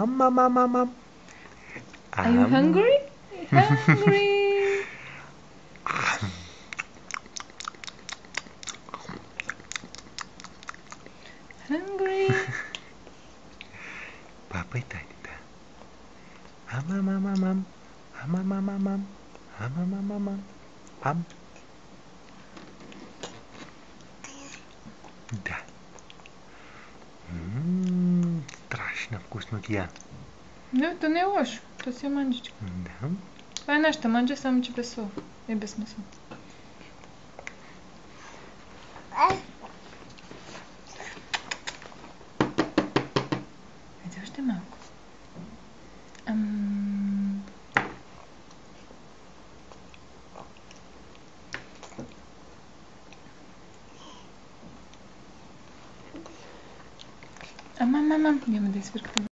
Are you hungry? Hungry. Hungry. Папа и татita. Ам. Да. Страшно вкусно ти я. Не, то не е лошо. То си е манджичка. Да. Това е нашата манджа, само че без сол. И без месо. Айде още малко. Няма да изсвъркам.